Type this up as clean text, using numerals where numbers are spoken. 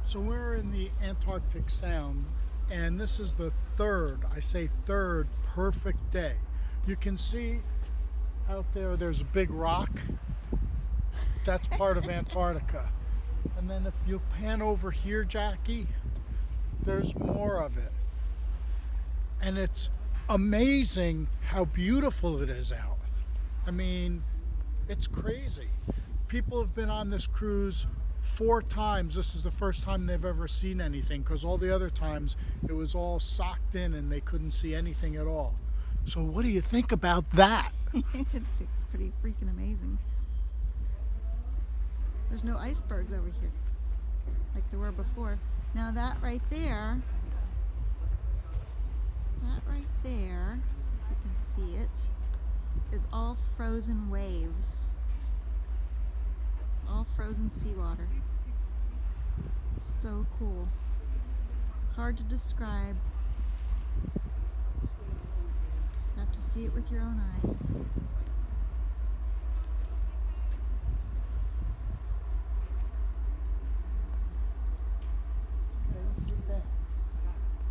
So we're in the Antarctic Sound, and this is the third, I say third, perfect day. You can see out there, there's a big rock. That's part of Antarctica. And then if you pan over here, Jackie, there's more of it. And it's amazing how beautiful it is out. I mean, it's crazy. People have been on this cruise 4 times. This is the first time they've ever seen anything because all the other times it was all socked in and they couldn't see anything at all. So, what do you think about that? It's pretty freaking amazing. There's no icebergs over here like there were before. Now that right there, if you can see it, is all frozen waves. All frozen seawater. So cool. Hard to describe. You have to see it with your own eyes.